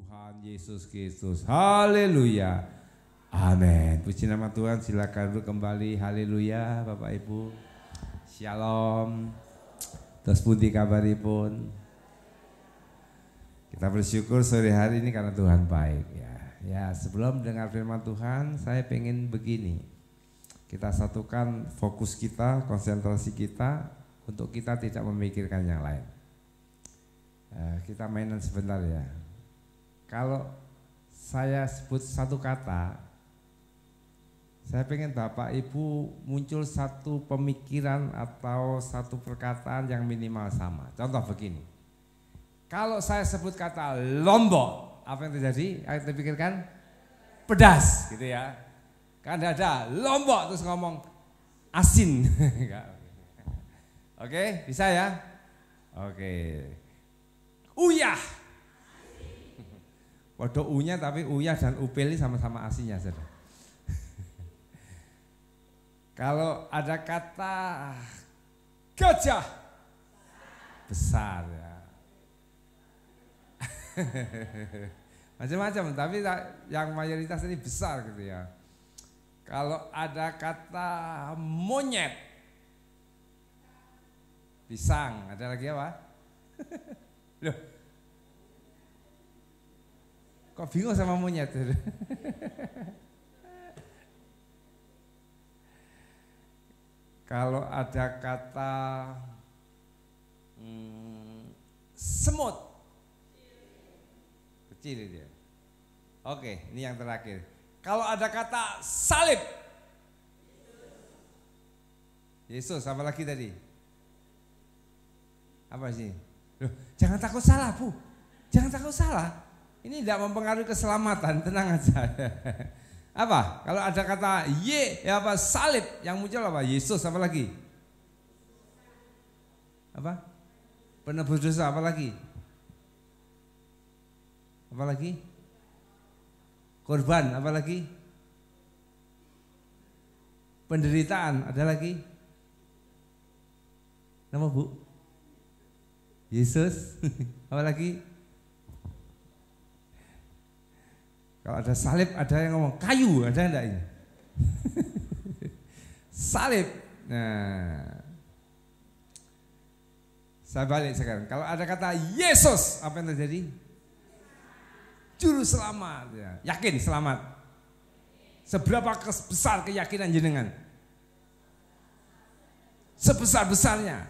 Tuhan Yesus Kristus. Haleluya. Amin. Puji nama Tuhan, silakan duduk kembali. Haleluya, Bapak Ibu. Shalom. Terus pundi kabaripun? Kita bersyukur sore hari ini karena Tuhan baik ya. Ya, sebelum dengar firman Tuhan, saya pengen begini. Kita satukan fokus kita, konsentrasi kita untuk kita tidak memikirkan yang lain. Kita mainan sebentar ya. Kalau saya sebut satu kata, saya pengen Bapak Ibu muncul satu pemikiran atau satu perkataan yang minimal sama. Contoh begini, kalau saya sebut kata Lombok, apa yang terjadi? Kita pikirkan pedas gitu ya. Kan ada Lombok terus ngomong asin. Oke, bisa ya? Oke. Uyah. Waduh unya tapi uyah dan upil sama-sama asinnya saudara. Kalau ada kata gajah besar ya. Macam-macam tapi yang mayoritas ini besar gitu ya. Kalau ada kata monyet pisang, ada lagi apa? Loh. Kok bingung sama monyet? Kalau ada kata semut, kecil dia. Oke, ini yang terakhir. Kalau ada kata salib, Yesus, apa lagi tadi? Apa sih? Loh, jangan takut salah, Bu. Jangan takut salah. Ini tidak mempengaruhi keselamatan, tenang aja. Apa? Kalau ada kata ya apa salib, yang muncul apa? Yesus, apa lagi? Apa? Penebus dosa, apa lagi? Apa lagi? Korban, apa lagi? Penderitaan, ada lagi? Nama Bu? Yesus, apa lagi? Kalau ada salib, ada yang ngomong kayu, ada enggak ini? Salib. Nah, saya balik sekarang. Kalau ada kata Yesus, apa yang terjadi? Juru selamat. Ya. Yakin selamat. Seberapa besar keyakinan jenengan? Sebesar-besarnya.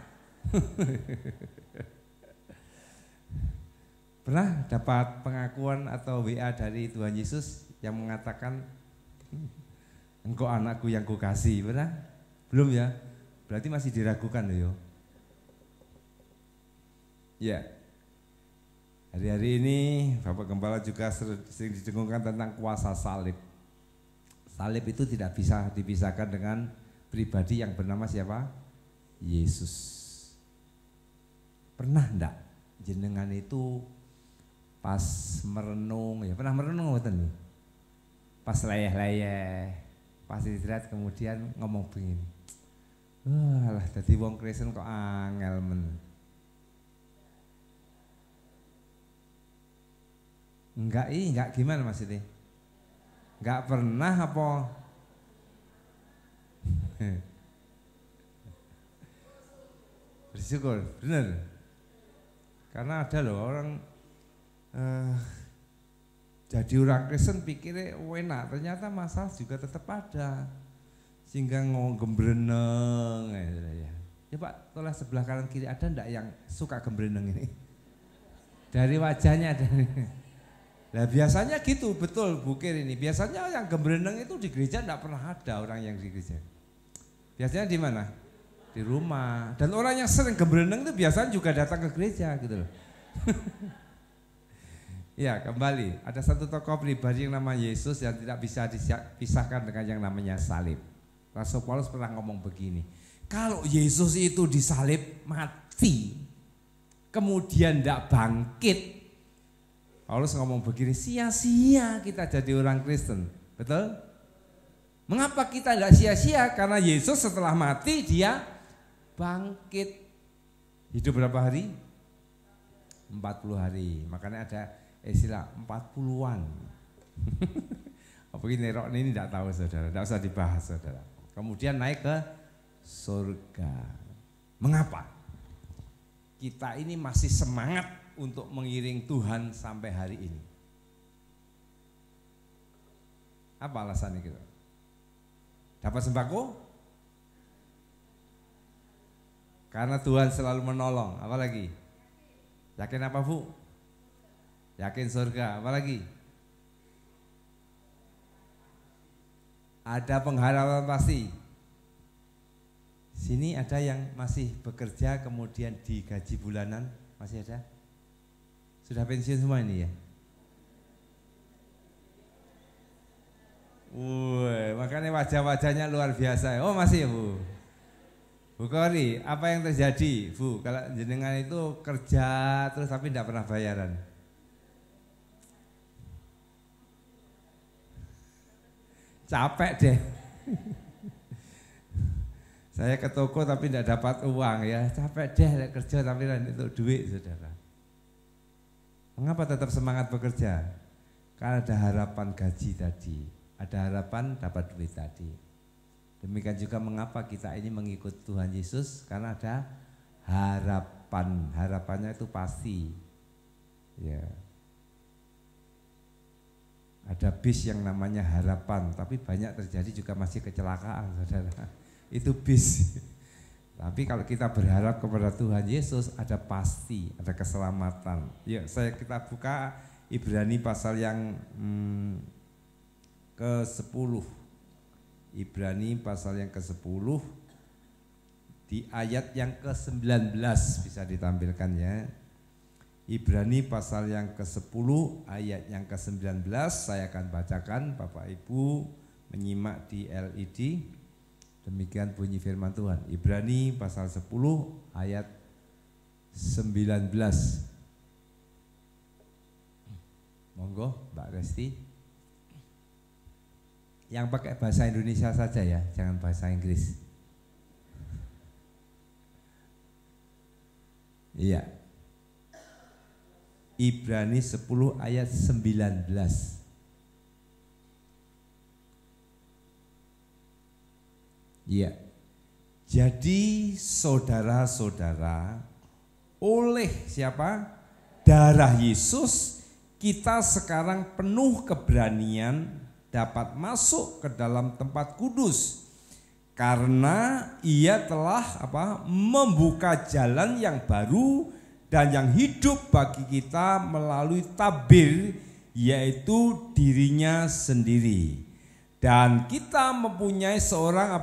Pernah dapat pengakuan atau WA dari Tuhan Yesus yang mengatakan engkau anakku yang kukasih, pernah? Belum ya? Berarti masih diragukan loh. Ya. Hari-hari ini Bapak Gembala juga sering didengungkan tentang kuasa salib. Salib itu tidak bisa dipisahkan dengan pribadi yang bernama siapa? Yesus. Pernah enggak jenengan itu pas merenung, ya pernah merenung ngoten nih. Pas leyeh-leyeh, pas istirahat kemudian ngomong begini. Lah dadi wong Kristen kok angel men. Enggak gimana maksudnya? Enggak pernah apa? Bersyukur, bener. Karena ada loh orang jadi orang Kristen pikirnya enak, ternyata masalah juga tetap ada, sehingga gembreneng ya. Ya Pak, tolong sebelah kanan kiri ada ndak yang suka gembreneng ini? Dari wajahnya ada. Nah biasanya gitu, betul Bukir ini. Biasanya yang gembreneng itu di gereja ndak pernah ada orang yang di gereja. Biasanya di mana? Di rumah. Dan orang yang sering gembreneng itu biasanya juga datang ke gereja gitu loh. Ya kembali, ada satu tokoh pribadi yang nama Yesus yang tidak bisa dipisahkan dengan yang namanya salib. Rasul Paulus pernah ngomong begini, kalau Yesus itu disalib mati, kemudian tidak bangkit, Paulus ngomong begini, sia-sia kita jadi orang Kristen, betul? Mengapa kita tidak sia-sia? Karena Yesus setelah mati dia bangkit. Hidup berapa hari? 40 hari. Makanya ada istilah 40-an. Apa ini rok ini tidak tahu saudara, tidak usah dibahas saudara. Kemudian naik ke surga. Mengapa? Kita ini masih semangat untuk mengiring Tuhan sampai hari ini. Apa alasannya gitu? Dapat sembako? Karena Tuhan selalu menolong. Apa lagi? Yakin apa Bu? Yakin surga. Apa lagi? Ada pengharapan pasti. Sini ada yang masih bekerja kemudian digaji bulanan, masih ada? Sudah pensiun semua ini ya? Makanya wajah-wajahnya luar biasa. Oh masih ya Bu? Bu Kori, apa yang terjadi Bu? Kalau jenengan itu kerja terus tapi tidak pernah bayaran. Capek deh. Saya ke toko tapi tidak dapat uang ya, capek deh kerja tapi itu duit saudara. Mengapa tetap semangat bekerja? Karena ada harapan gaji tadi, ada harapan dapat duit tadi. Demikian juga mengapa kita ini mengikut Tuhan Yesus, karena ada harapan, harapannya itu pasti. Ya. Ada bis yang namanya harapan, tapi banyak terjadi juga masih kecelakaan saudara. Itu bis. Tapi kalau kita berharap kepada Tuhan Yesus ada pasti, ada keselamatan. Yuk kita buka Ibrani pasal yang ke-10. Ibrani pasal yang ke-10 di ayat yang ke-19 bisa ditampilkan ya. Ibrani pasal yang ke-10 ayat yang ke-19 saya akan bacakan, Bapak Ibu menyimak di LED. Demikian bunyi firman Tuhan. Ibrani pasal 10 ayat 19. Monggo Mbak Resti. Yang pakai bahasa Indonesia saja ya, jangan bahasa Inggris. Iya. Ibrani 10 ayat 19. Iya. Jadi saudara-saudara, oleh siapa? Darah Yesus kita sekarang penuh keberanian dapat masuk ke dalam tempat kudus. Karena ia telah membuka jalan yang baru dan yang hidup bagi kita melalui tabir, yaitu dirinya sendiri. Dan kita mempunyai seorang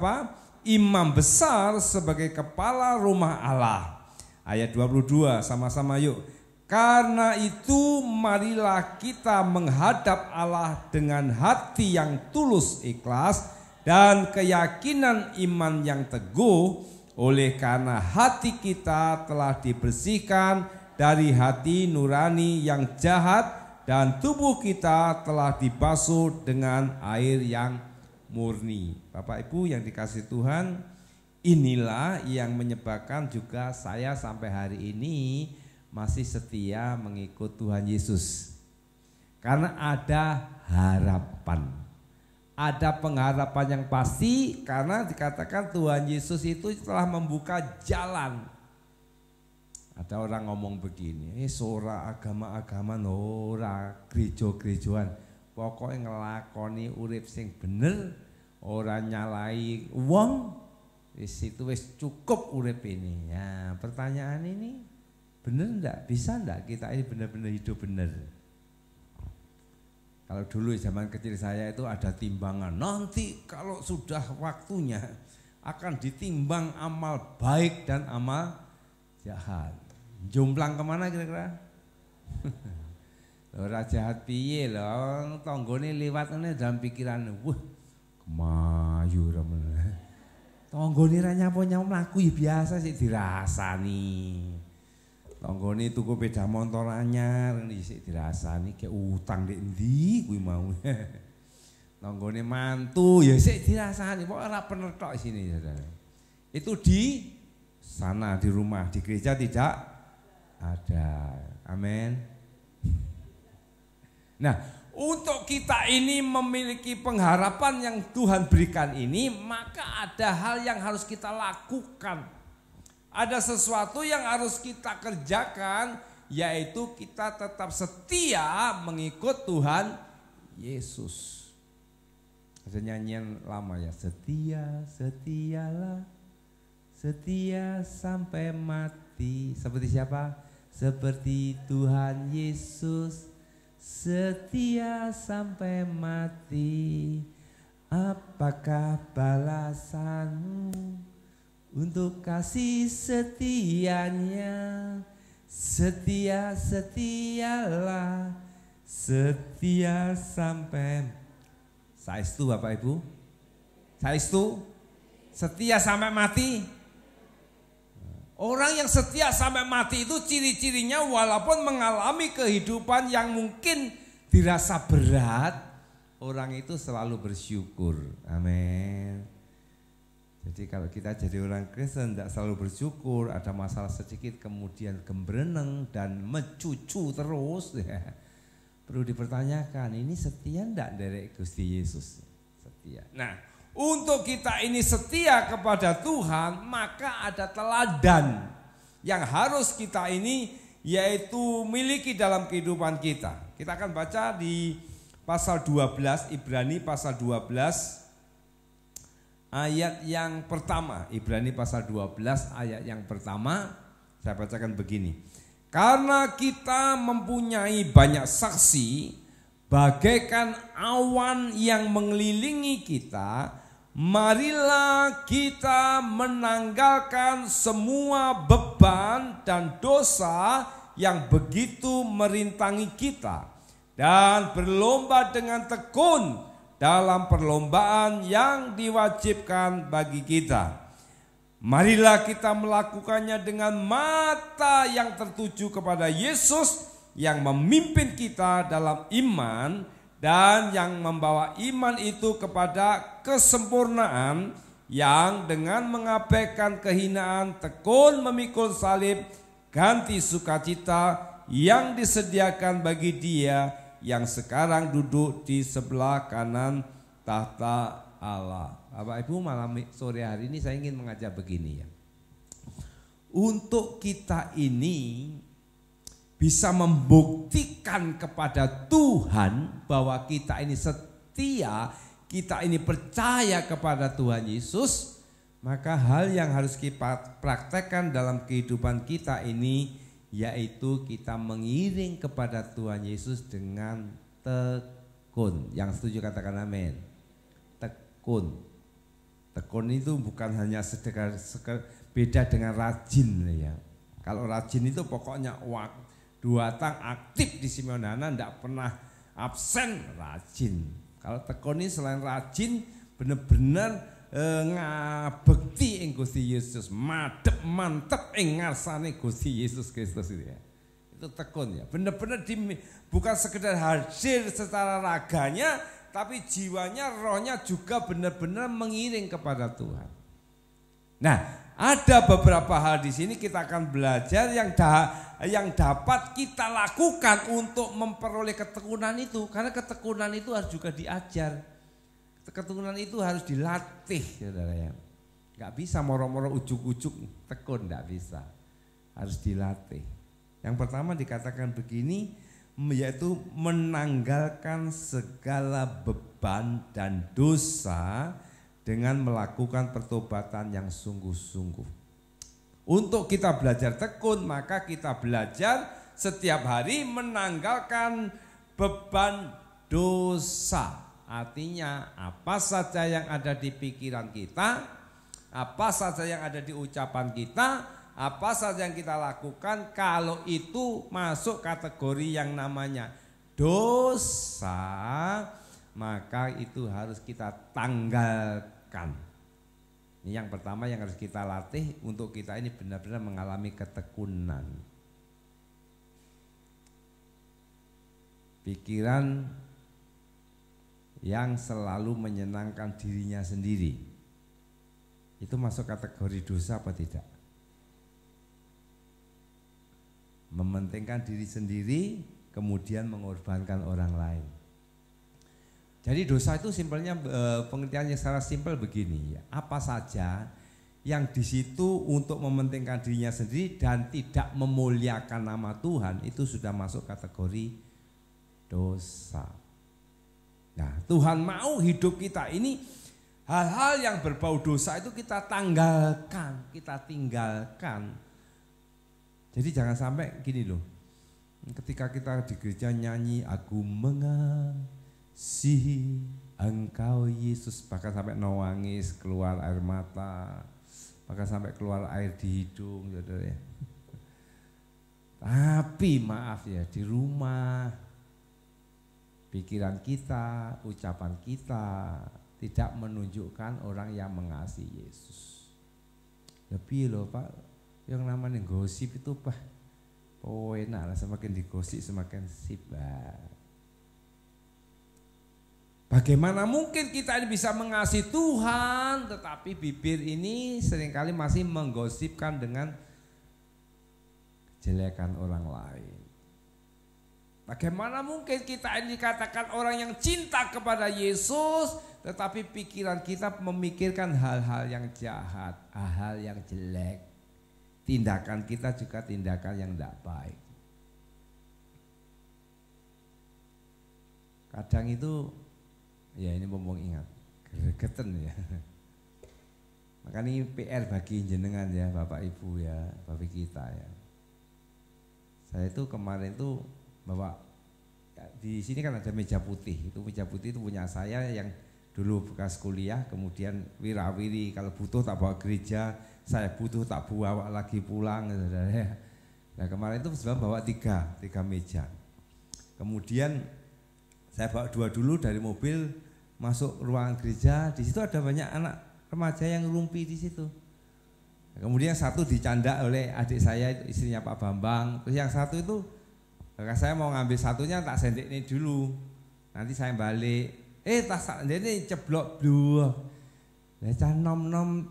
imam besar sebagai kepala rumah Allah. Ayat 22 sama-sama yuk. Karena itu marilah kita menghadap Allah dengan hati yang tulus ikhlas dan keyakinan iman yang teguh, oleh karena hati kita telah dibersihkan dari hati nurani yang jahat dan tubuh kita telah dibasuh dengan air yang murni. Bapak Ibu yang dikasihi Tuhan, inilah yang menyebabkan juga saya sampai hari ini masih setia mengikut Tuhan Yesus. Karena ada harapan, ada pengharapan yang pasti, karena dikatakan Tuhan Yesus itu telah membuka jalan. Ada orang ngomong begini, ora agama-agama ora gereja-gerejoan, pokoknya ngelakoni urip sing bener, ora nyalai wong, wis itu wis cukup urip ini. Ya, pertanyaan ini bener enggak? Bisa enggak kita ini benar-benar hidup bener? Kalau dulu zaman kecil saya itu ada timbangan, nanti kalau sudah waktunya akan ditimbang amal baik dan amal jahat. Jomplang kemana kira-kira? Ora jahat piye lho, tanggane liwat ngene dalam pikiran, wah kemayu ra men. Tanggane ra nyapa-nyapa mlaku ya biasa sih dirasani. Tanggane tuku sepeda motor anyar sik dirasani kayak utang ndek endi kuwi mau. Tanggane mantu ya sik dirasani, kok ora bener tok sini saudara. Itu di sana di rumah, di gereja tidak ada. Amin. Nah, untuk kita ini memiliki pengharapan yang Tuhan berikan ini, maka ada hal yang harus kita lakukan. Ada sesuatu yang harus kita kerjakan, yaitu kita tetap setia mengikut Tuhan Yesus. Ada nyanyian lama ya, setia, setialah, setia sampai mati. Seperti siapa? Seperti Tuhan Yesus, setia sampai mati. Apakah balasanmu untuk kasih setianya? Setia, setialah, setia sampai. Saestu Bapak Ibu? Saestu? Setia sampai mati? Orang yang setia sampai mati itu ciri-cirinya walaupun mengalami kehidupan yang mungkin dirasa berat, orang itu selalu bersyukur. Amin. Jadi kalau kita jadi orang Kristen tidak selalu bersyukur, ada masalah sedikit kemudian gembreneng dan mencucu terus, ya, perlu dipertanyakan, ini setia enggak dari Gusti Yesus? Setia. Nah, untuk kita ini setia kepada Tuhan, maka ada teladan yang harus kita ini yaitu miliki dalam kehidupan kita. Kita akan baca di pasal 12, Ibrani pasal 12 ayat yang pertama. Ibrani pasal 12 ayat yang pertama, saya bacakan begini. Karena kita mempunyai banyak saksi, bagaikan awan yang mengelilingi kita, marilah kita menanggalkan semua beban dan dosa yang begitu merintangi kita, dan berlomba dengan tekun dalam perlombaan yang diwajibkan bagi kita. Marilah kita melakukannya dengan mata yang tertuju kepada Yesus yang memimpin kita dalam iman dan yang membawa iman itu kepada kesempurnaan, yang dengan mengabaikan kehinaan tekun memikul salib, ganti sukacita yang disediakan bagi Dia yang sekarang duduk di sebelah kanan tahta Allah. Bapak Ibu, malam sore hari ini saya ingin mengajak begini ya. Untuk kita ini bisa membuktikan kepada Tuhan bahwa kita ini setia, kita ini percaya kepada Tuhan Yesus, maka hal yang harus kita praktekkan dalam kehidupan kita ini yaitu kita mengiring kepada Tuhan Yesus dengan tekun. Yang setuju katakan amin. Tekun. Tekun itu bukan hanya beda dengan rajin ya. Kalau rajin itu pokoknya duatang aktif di Simeonana, tidak pernah absen, rajin. Kalau tekun ini selain rajin, benar-benar ngabekti ing Gusti Yesus, madep mantep ing ngarsane Gusti Yesus Kristus itu ya. Itu tekun ya. Benar-benar bukan sekedar hadir secara raganya, tapi jiwanya, rohnya juga benar-benar mengiring kepada Tuhan. Nah, ada beberapa hal di sini kita akan belajar yang dapat kita lakukan untuk memperoleh ketekunan itu, karena ketekunan itu harus juga diajar. Ketekunan itu harus dilatih, saudara ya. Gak bisa moro-moro ujuk-ujuk tekun, gak bisa. Harus dilatih. Yang pertama dikatakan begini, yaitu menanggalkan segala beban dan dosa dengan melakukan pertobatan yang sungguh-sungguh. Untuk kita belajar tekun, maka kita belajar setiap hari menanggalkan beban dosa. Artinya apa saja yang ada di pikiran kita, apa saja yang ada di ucapan kita, apa saja yang kita lakukan, kalau itu masuk kategori yang namanya dosa, maka itu harus kita tanggalkan. Ini yang pertama yang harus kita latih untuk kita ini benar-benar mengalami ketekunan. Pikiran yang selalu menyenangkan dirinya sendiri, itu masuk kategori dosa apa tidak? Mementingkan diri sendiri, kemudian mengorbankan orang lain. Jadi dosa itu simpelnya pengertiannya secara simpel begini ya. Apa saja yang di situ untuk mementingkan dirinya sendiri dan tidak memuliakan nama Tuhan itu sudah masuk kategori dosa. Nah, Tuhan mau hidup kita ini hal-hal yang berbau dosa itu kita tanggalkan, kita tinggalkan. Jadi jangan sampai gini loh. Ketika kita di gereja nyanyi aku mengasihi Engkau Yesus, bahkan sampai nangis, keluar air mata, bahkan sampai keluar air di hidung, saudara ya. Tapi maaf ya, di rumah pikiran kita, ucapan kita tidak menunjukkan orang yang mengasihi Yesus. Lebih loh Pak, yang namanya gosip itu Pak, oh enak lah, semakin digosip semakin sip. Bagaimana mungkin kita ini bisa mengasihi Tuhan tetapi bibir ini seringkali masih menggosipkan dengan kejelekan orang lain. Bagaimana mungkin kita ini dikatakan orang yang cinta kepada Yesus tetapi pikiran kita memikirkan hal-hal yang jahat, hal-hal yang jelek. Tindakan kita juga tindakan yang tidak baik. Kadang itu, ya ini ngomong ingat, gregetan ya. Makanya ini PR bagi jenengan ya, Bapak Ibu ya, Bapak kita ya. Saya itu kemarin itu bawa, ya, di sini kan ada meja putih. Itu meja putih itu punya saya yang dulu bekas kuliah, kemudian wirawiri kalau butuh tak bawa gereja. Saya butuh tak bawa lagi pulang, saudara ya. Nah kemarin itu sebenarnya bawa tiga meja. Kemudian saya bawa 2 dulu dari mobil masuk ruangan gereja. Di situ ada banyak anak remaja yang ngerumpi di situ. Nah, kemudian 1 dicanda oleh adik saya, istrinya Pak Bambang. Terus yang 1 itu, saya mau ngambil 1-nya tak sendek ini dulu. Nanti saya balik. Tas ini ceblok dua. Leca nom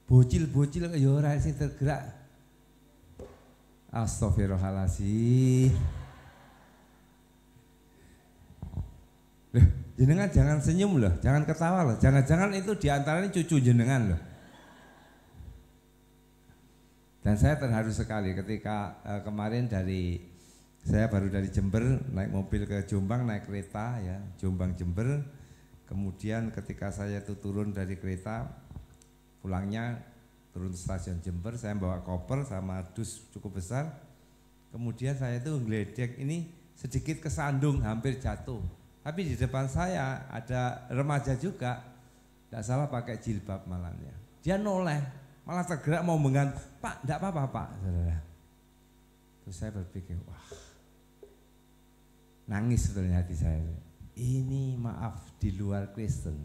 bocil-bocil ya ora sing tergerak. Astagfirullahaladzim. Loh, jenengan jangan senyum loh, jangan ketawa loh. Jangan-jangan itu diantaranya cucu jenengan loh. Dan saya terharu sekali ketika kemarin saya baru dari Jember naik mobil ke Jombang, naik kereta ya, Jombang Jember. Kemudian ketika saya itu turun dari kereta, pulangnya turun stasiun Jember, saya bawa koper sama dus cukup besar. Kemudian saya itu ngeledek ini sedikit kesandung, hampir jatuh. Tapi di depan saya ada remaja juga, tidak salah pakai jilbab malahnya. Dia noleh, malah tergerak mau mengganti, Pak, tidak apa-apa Pak. Terus saya berpikir, wah, nangis sebetulnya hati saya. Ini maaf di luar Kristen,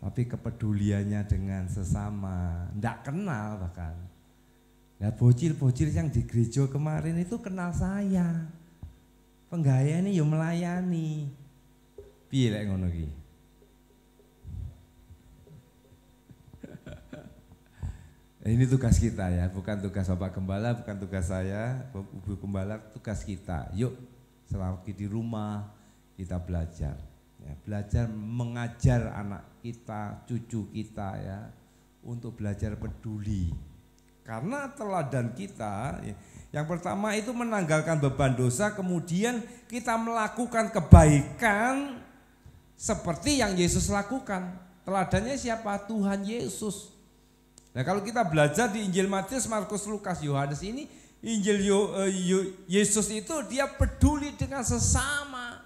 tapi kepeduliannya dengan sesama, tidak kenal bahkan. Nah bocil-bocil yang di gereja kemarin itu kenal saya. Penggaya ini ya melayani. Piye lek ngono iki? Ini tugas kita ya, bukan tugas Bapak Gembala, bukan tugas saya, Ibu Gembala, tugas kita. Yuk selagi di rumah kita belajar. Ya, belajar mengajar anak kita, cucu kita ya, untuk belajar peduli. Karena teladan kita, yang pertama itu menanggalkan beban dosa, kemudian kita melakukan kebaikan seperti yang Yesus lakukan. Teladannya siapa? Tuhan Yesus. Nah kalau kita belajar di Injil Matius, Markus, Lukas, Yohanes ini, Injil Yesus itu dia peduli dengan sesama.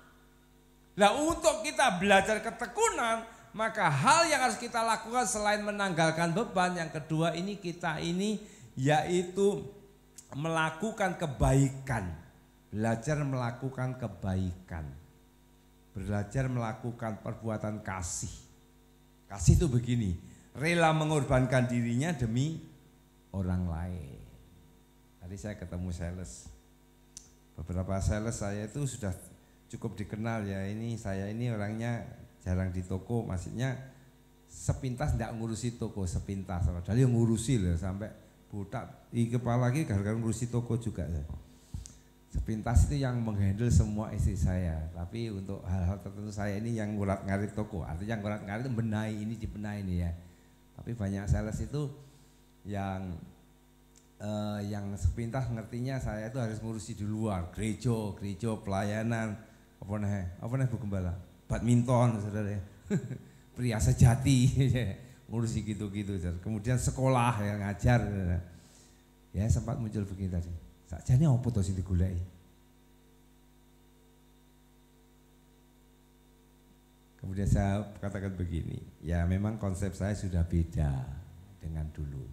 Nah untuk kita belajar ketekunan, maka hal yang harus kita lakukan selain menanggalkan beban, yang kedua ini kita ini yaitu melakukan kebaikan. Belajar melakukan kebaikan. Belajar melakukan perbuatan kasih. Kasih itu begini, rela mengorbankan dirinya demi orang lain. Tadi saya ketemu sales. Beberapa sales saya itu sudah cukup dikenal ya, ini saya ini orangnya jarang di toko, maksudnya sepintas tidak ngurusi toko, sepintas. Padahal yang ngurusi loh, sampai budak di kepala lagi gara-gara ngurusi toko juga ya. sepintas itu yang menghandle semua istri saya. Tapi untuk hal-hal tertentu saya ini yang ngurat-ngarit toko. Artinya ngurat-ngarit itu benahi ini, dibenahi ini ya. Tapi banyak sales itu yang sepintas ngertinya saya itu harus ngurusi di luar, gereja pelayanan, apa nih Bu Gembala, badminton saudara ya, pria sejati, ngurusi gitu-gitu. Kemudian sekolah ya ngajar, ya sempat muncul begini tadi. Sakjane apa to sing digoleki? Kemudian saya katakan begini, ya memang konsep saya sudah beda dengan dulu.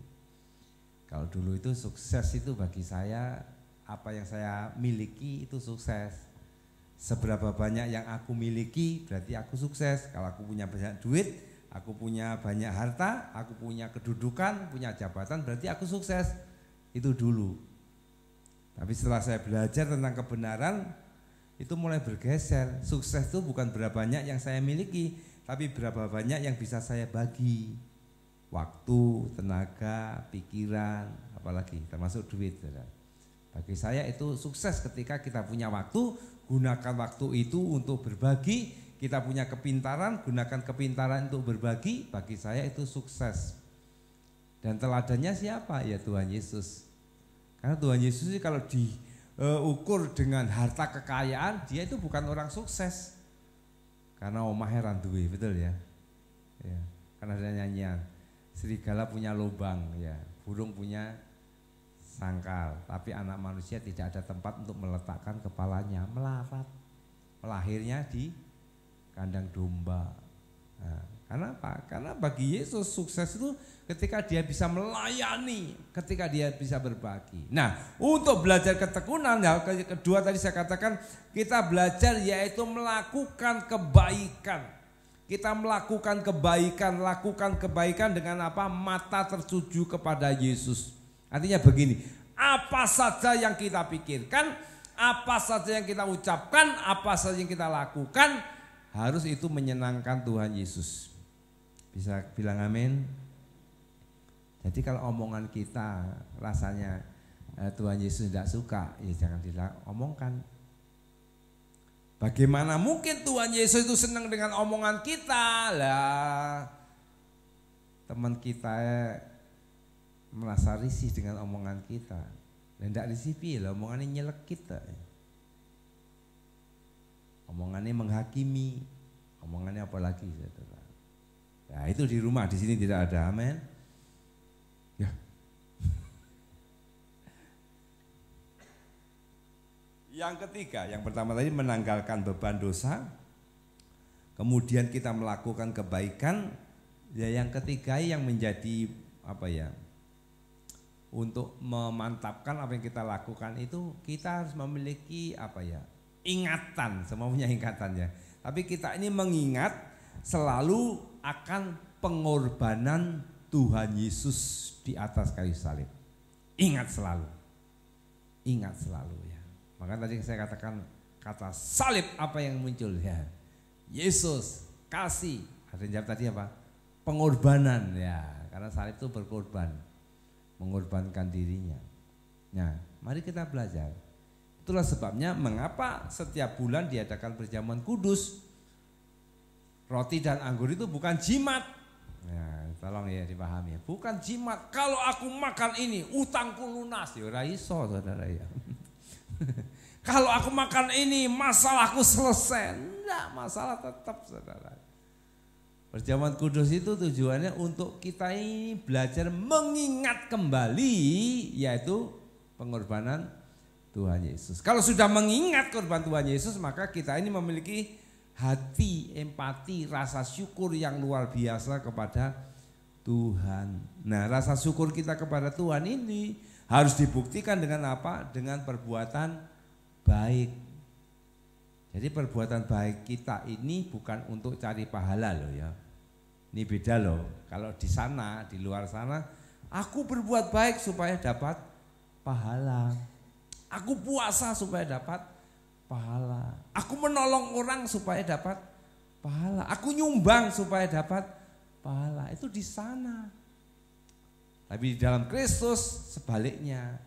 Kalau dulu itu sukses itu bagi saya, apa yang saya miliki itu sukses. Seberapa banyak yang aku miliki berarti aku sukses. Kalau aku punya banyak duit, aku punya banyak harta, aku punya kedudukan, punya jabatan, berarti aku sukses. Itu dulu. Tapi setelah saya belajar tentang kebenaran, itu mulai bergeser. Sukses itu bukan berapa banyak yang saya miliki, tapi berapa banyak yang bisa saya bagi. Waktu, tenaga, pikiran, apalagi termasuk duit. Bagi saya itu sukses ketika kita punya waktu, gunakan waktu itu untuk berbagi. Kita punya kepintaran, gunakan kepintaran untuk berbagi. Bagi saya itu sukses. Dan teladannya siapa? Ya Tuhan Yesus. Karena Tuhan Yesus kalau diukur dengan harta kekayaan, dia itu bukan orang sukses. Karena omahnya randuwe, betul ya? Ya. Karena ada nyanyian, serigala punya lubang, ya, burung punya sangkal, tapi anak manusia tidak ada tempat untuk meletakkan kepalanya, melarat, melahirnya di kandang domba. Nah, karena apa? Karena bagi Yesus sukses itu ketika dia bisa melayani, ketika dia bisa berbagi. Nah, untuk belajar ketekunan, ya, kedua tadi saya katakan kita belajar yaitu melakukan kebaikan. Kita melakukan kebaikan, lakukan kebaikan dengan apa? Mata tertuju kepada Yesus. Artinya begini, apa saja yang kita pikirkan, apa saja yang kita ucapkan, apa saja yang kita lakukan, harus itu menyenangkan Tuhan Yesus. Bisa bilang amin? Jadi kalau omongan kita rasanya Tuhan Yesus tidak suka, ya jangan diomongkan. Bagaimana mungkin Tuhan Yesus itu senang dengan omongan kita lah? Teman kita merasa risih dengan omongan kita. Dan tidak risih lah, omongannya nyelek kita. Omongannya menghakimi, omongannya apa lagi, saudara? Ya itu di rumah, di sini tidak ada, amin. Ya. Yang ketiga, yang pertama tadi menanggalkan beban dosa, kemudian kita melakukan kebaikan. Ya yang ketiga yang menjadi apa ya? Untuk memantapkan apa yang kita lakukan itu kita harus memiliki apa ya? Ingatan, semuanya ingatannya. Tapi kita ini mengingat selalu akan pengorbanan Tuhan Yesus di atas kayu salib. Ingat selalu. Ingat selalu ya. Maka tadi saya katakan kata salib apa yang muncul ya. Yesus kasih. Ada yang jawab tadi apa? Pengorbanan ya. Karena salib itu berkorban. Mengorbankan dirinya. Nah, mari kita belajar. Itulah sebabnya mengapa setiap bulan diadakan perjamuan kudus. Roti dan anggur itu bukan jimat. Ya, tolong ya dipahami. Bukan jimat. Kalau aku makan ini, utangku lunas. Ya ora iso, saudara ya. Kalau aku makan ini, masalahku selesai. Enggak, masalah tetap, saudara. Perjamuan kudus itu tujuannya untuk kita ini belajar mengingat kembali, yaitu pengorbanan Tuhan Yesus. Kalau sudah mengingat korban Tuhan Yesus, maka kita ini memiliki hati, empati, rasa syukur yang luar biasa kepada Tuhan. Nah, rasa syukur kita kepada Tuhan ini harus dibuktikan dengan apa? Dengan perbuatan baik. Jadi perbuatan baik kita ini bukan untuk cari pahala loh ya. Ini beda loh. Kalau di sana, di luar sana, aku berbuat baik supaya dapat pahala. Aku puasa supaya dapat pahala. Aku menolong orang supaya dapat pahala. Aku nyumbang supaya dapat pahala. Itu di sana. Tapi di dalam Kristus sebaliknya.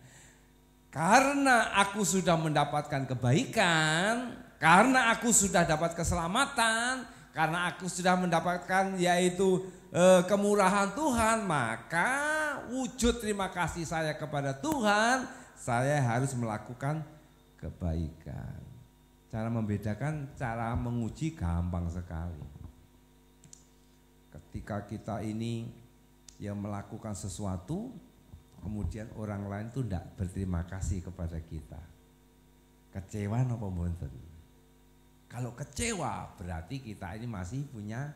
Karena aku sudah mendapatkan kebaikan, karena aku sudah dapat keselamatan, karena aku sudah mendapatkan yaitu kemurahan Tuhan, maka wujud terima kasih saya kepada Tuhan, saya harus melakukan kebaikan. Cara membedakan, cara menguji gampang sekali. Ketika kita ini yang melakukan sesuatu, kemudian orang lain itu tidak berterima kasih kepada kita, kecewa apa mboten? Kalau kecewa berarti kita ini masih punya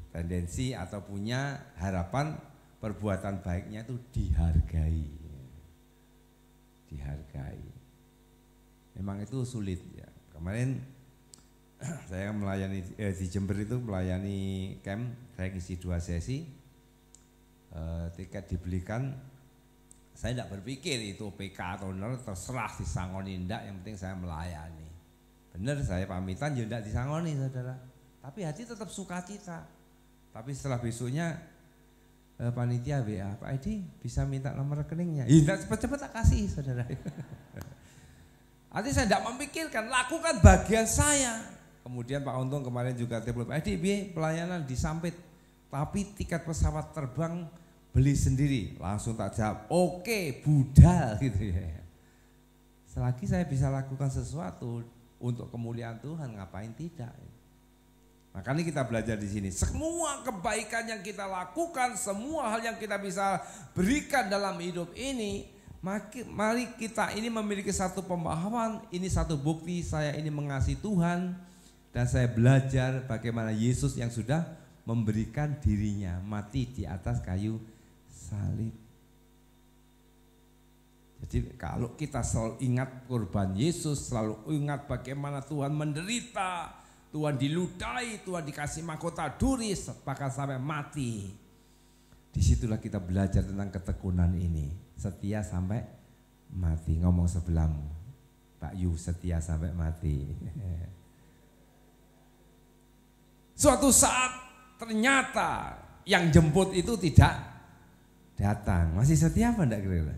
tendensi atau punya harapan perbuatan baiknya itu dihargai. Dihargai. Memang itu sulit ya. Kemarin saya melayani di Jember itu melayani camp, saya ngisi 2 sesi. Tiket dibelikan, saya tidak berpikir itu PK atau benar, terserah disangoni ndak, yang penting saya melayani. Benar saya pamitan ya ndak disangoni saudara, tapi hati tetap sukacita. Tapi setelah besoknya panitia WA, Pak Edi bisa minta nomor rekeningnya? Iya cepat-cepat tak kasih saudara. Artinya saya tidak memikirkan, lakukan bagian saya. Kemudian Pak Untung kemarin juga telepon, Pak Edi pelayanan disampit, tapi tiket pesawat terbang beli sendiri. Langsung tak jawab, oke budal gitu ya. Selagi saya bisa lakukan sesuatu untuk kemuliaan Tuhan, ngapain tidak? Makanya kita belajar di sini. Semua kebaikan yang kita lakukan, semua hal yang kita bisa berikan dalam hidup ini, mari kita ini memiliki satu pemahaman, ini satu bukti saya ini mengasihi Tuhan, dan saya belajar bagaimana Yesus yang sudah memberikan dirinya mati di atas kayu salib. Jadi kalau kita selalu ingat korban Yesus, selalu ingat bagaimana Tuhan menderita, Tuhan diludahi, Tuhan dikasih mahkota duri bahkan sampai mati. Disitulah kita belajar tentang ketekunan ini, setia sampai mati. Ngomong sebelahmu, Pak Yu, setia sampai mati. Suatu saat ternyata yang jemput itu tidak datang. Masih setia apa enggak kira-kira?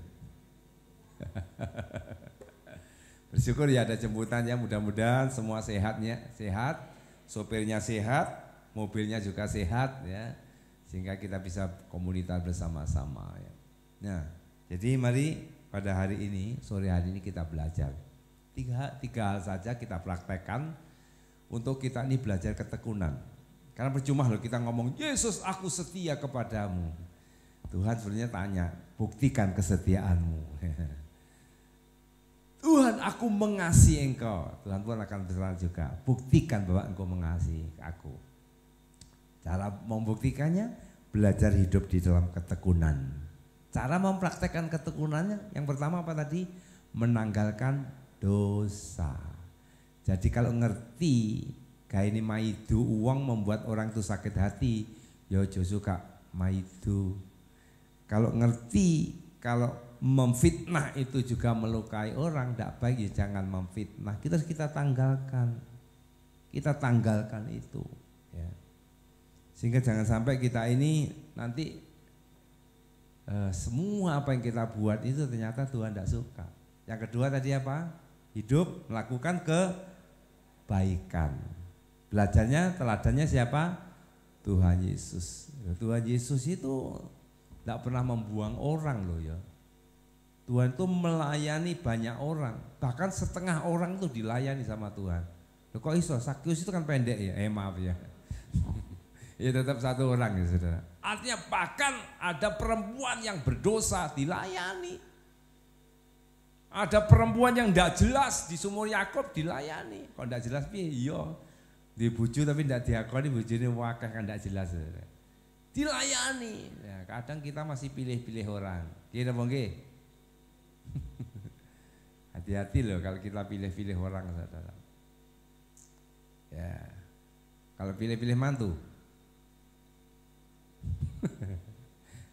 Bersyukur ya ada jemputannya, mudah-mudahan semua sehatnya, sehat, sopirnya sehat, mobilnya juga sehat ya, sehingga kita bisa komunitas bersama-sama ya. Nah, jadi mari pada hari ini, sore hari ini kita belajar tiga hal saja kita praktekkan untuk kita ini belajar ketekunan. Karena percuma loh kita ngomong Yesus aku setia kepadamu. Tuhan sebenarnya tanya, buktikan kesetiaanmu. Tuhan aku mengasihi engkau. Tuhan pun akan bertanya juga, buktikan bahwa engkau mengasihi aku. Cara membuktikannya, belajar hidup di dalam ketekunan. Cara mempraktekkan ketekunannya, yang pertama apa tadi? Menanggalkan dosa. Jadi kalau ngerti, kayak ini maidu uang membuat orang itu sakit hati, ya ojo suka maidu. Kalau ngerti, kalau memfitnah itu juga melukai orang, tidak baik ya jangan memfitnah. Kita tanggalkan, kita tanggalkan itu. Ya. Sehingga jangan sampai kita ini nanti semua apa yang kita buat itu ternyata Tuhan tidak suka. Yang kedua tadi apa? Hidup melakukan kebaikan. Belajarnya, teladannya siapa? Tuhan Yesus. Tuhan Yesus itu tidak pernah membuang orang loh ya. Tuhan itu melayani banyak orang, bahkan setengah orang itu dilayani sama Tuhan. Loh kok iso? Sakyus itu kan pendek ya, maaf ya. Ya tetap satu orang ya saudara. Artinya bahkan ada perempuan yang berdosa dilayani. Ada perempuan yang tidak jelas di sumur Yakub dilayani. Kalau tidak jelas piye? Iya. Dibuju tapi tidak diakoni, bujune wakah kan tidak jelas saudara. Dilayani. Ya, kadang kita masih pilih-pilih orang. Kira nggih? Hati-hati loh kalau kita pilih-pilih orang saudara. Ya, kalau pilih-pilih mantu,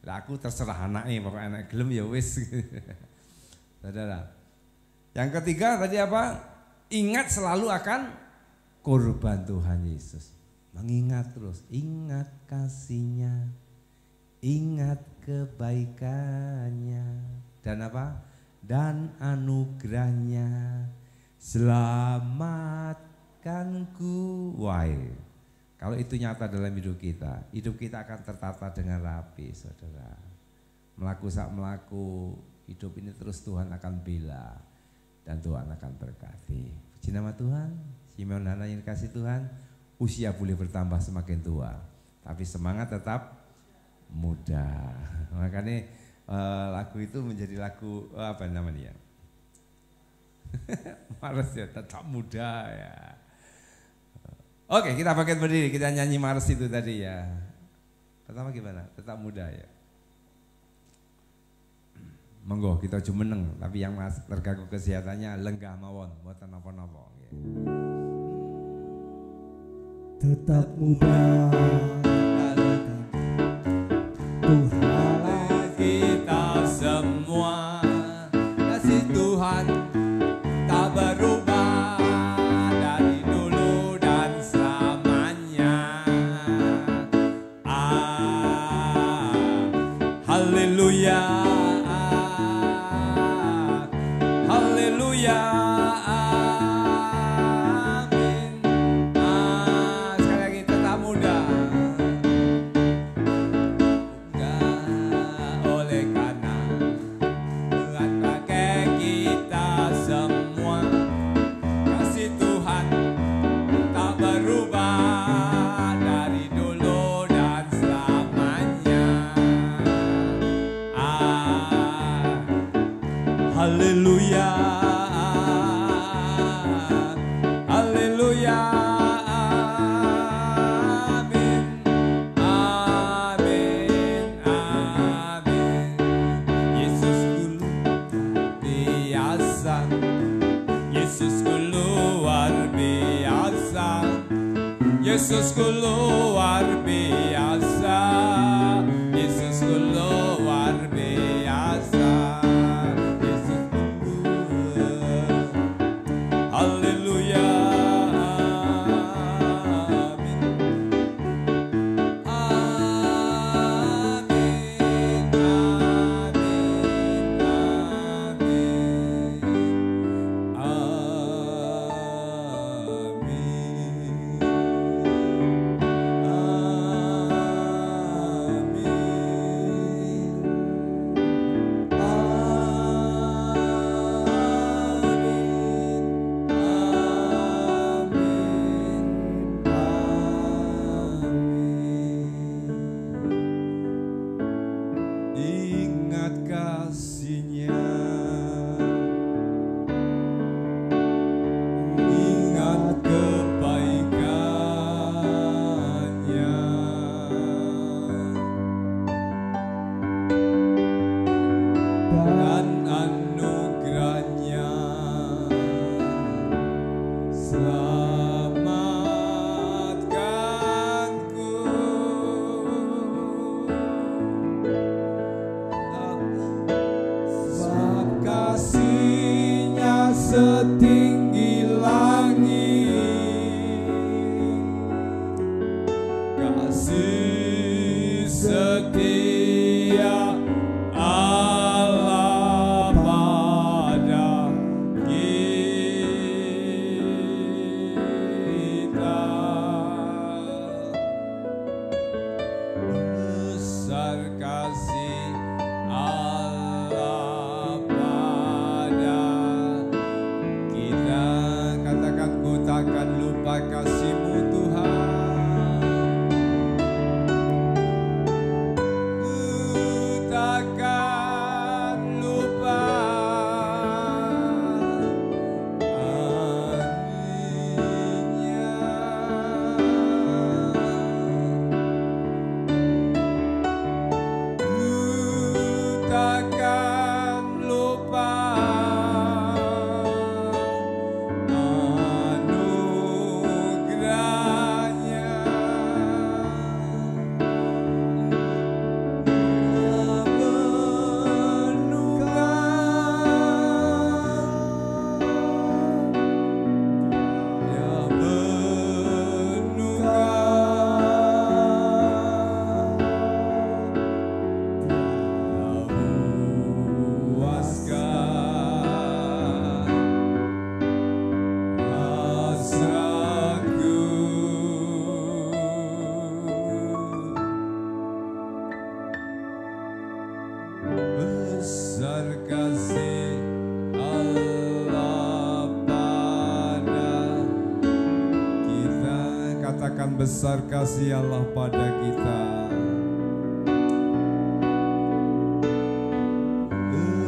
lah aku terserah anaknya, pokoknya anak gelem ya wis. Saudara. Yang ketiga tadi apa? Ingat selalu akan korban Tuhan Yesus. Mengingat terus, ingat kasih-Nya, ingat kebaikannya. dan apa? Dan anugerahnya selamatkanku. Wah, kalau itu nyata dalam hidup kita akan tertata dengan rapi, saudara. Melaku hidup ini terus Tuhan akan bela dan Tuhan akan berkati. Puji nama Tuhan. Simeon Hana yang dikasih Tuhan, usia boleh bertambah semakin tua, tapi semangat tetap muda. Makanya lagu itu menjadi lagu apa namanya? Mars ya, tetap muda ya. Oke, kita bangkit berdiri, kita nyanyi Mars itu tadi ya. Pertama gimana? Tetap muda ya. Monggo kita jumeneng, tapi yang mas terganggu kesehatannya lenggah mawon, mboten napa-napa. Tetap muda, Tuhan kita semua, kasih Tuhan tak berubah dari dulu dan selamanya. Haleluya, haleluya. Haleluya, haleluya, amin, amin, amin. Yesus luar biasa, Yesusku luar biasa, Yesusku luar biasa, Yesusku luar biasa. Setinggi langit, kasih setia Allah pada kita. Besar kasih Allah pada kita. besar kasih Allah pada kita.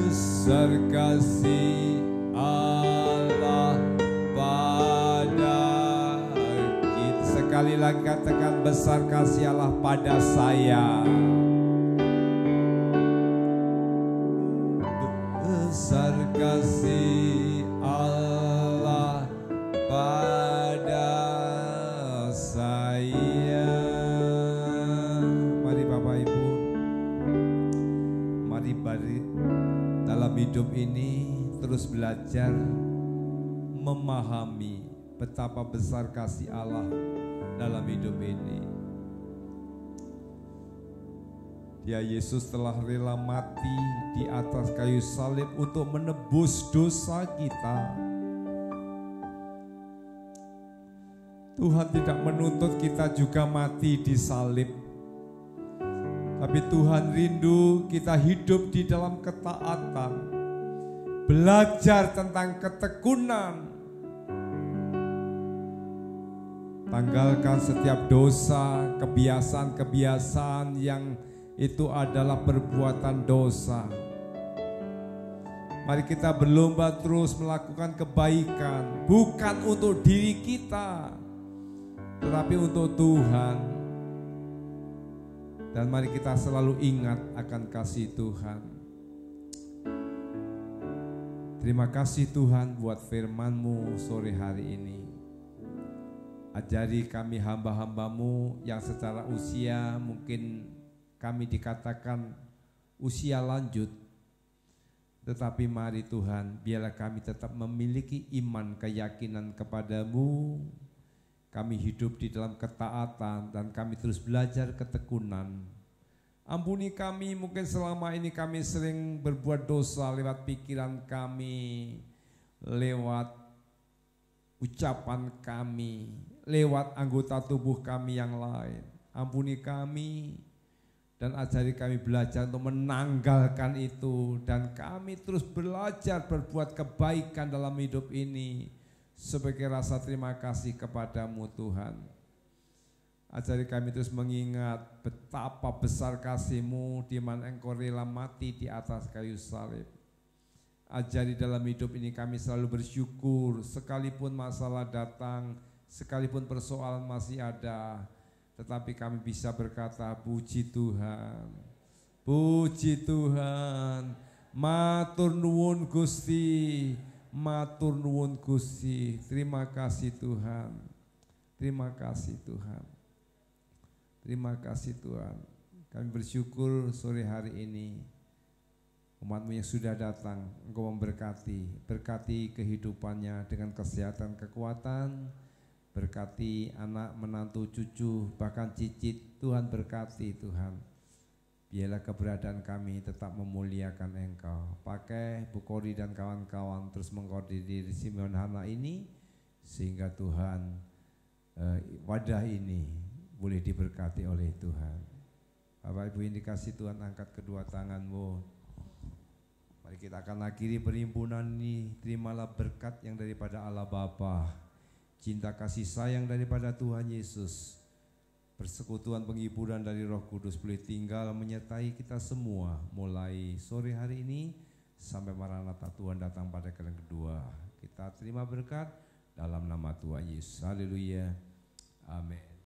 Besar kasih Allah pada kita. Sekali lagi katakan, besar kasih Allah pada saya. Besar kasih Allah pada saya. Mari Bapak Ibu, mari dalam hidup ini terus belajar memahami betapa besar kasih Allah dalam hidup ini. Dia Yesus telah rela mati di atas kayu salib untuk menebus dosa kita. Tuhan tidak menuntut kita juga mati di salib. Tapi Tuhan rindu kita hidup di dalam ketaatan. Belajar tentang ketekunan. Tanggalkan setiap dosa, kebiasaan-kebiasaan yang itu adalah perbuatan dosa. Mari kita berlomba terus melakukan kebaikan, bukan untuk diri kita, tetapi untuk Tuhan. Dan mari kita selalu ingat akan kasih Tuhan. Terima kasih Tuhan buat firman-Mu sore hari ini. Ajari kami hamba-hamba-Mu yang secara usia mungkin kami dikatakan usia lanjut. Tetapi mari Tuhan, biarlah kami tetap memiliki iman, keyakinan kepada-Mu. Kami hidup di dalam ketaatan dan kami terus belajar ketekunan. Ampuni kami, mungkin selama ini kami sering berbuat dosa lewat pikiran kami, lewat ucapan kami, lewat anggota tubuh kami yang lain. Ampuni kami dan ajari kami belajar untuk menanggalkan itu. Dan kami terus belajar berbuat kebaikan dalam hidup ini sebagai rasa terima kasih kepada-Mu Tuhan. Ajari kami terus mengingat betapa besar kasih-Mu di mana Engkau rela mati di atas kayu salib. Ajari dalam hidup ini kami selalu bersyukur sekalipun masalah datang, sekalipun persoalan masih ada, tetapi kami bisa berkata puji Tuhan, puji Tuhan, matur nuwun Gusti, matur nuwun Gusti. Terima kasih Tuhan, terima kasih Tuhan, terima kasih Tuhan. Kami bersyukur sore hari ini umat-Mu yang sudah datang, Engkau memberkati, berkati kehidupannya dengan kesehatan, kekuatan, berkati anak, menantu, cucu, bahkan cicit. Tuhan berkati Tuhan. Biarlah keberadaan kami tetap memuliakan Engkau. Pakai Bu Kori dan kawan-kawan terus mengkoordinir Simeon Hana ini, sehingga Tuhan wadah ini boleh diberkati oleh Tuhan. Bapak Ibu yang dikasih Tuhan, angkat kedua tangan-Mu. Mari kita akan akhiri perhimpunan ini. Terimalah berkat yang daripada Allah Bapa, cinta kasih sayang daripada Tuhan Yesus, persekutuan penghiburan dari Roh Kudus boleh tinggal menyertai kita semua mulai sore hari ini sampai Maranatha Tuhan datang pada kali kedua. Kita terima berkat dalam nama Tuhan Yesus. Haleluya. Amin.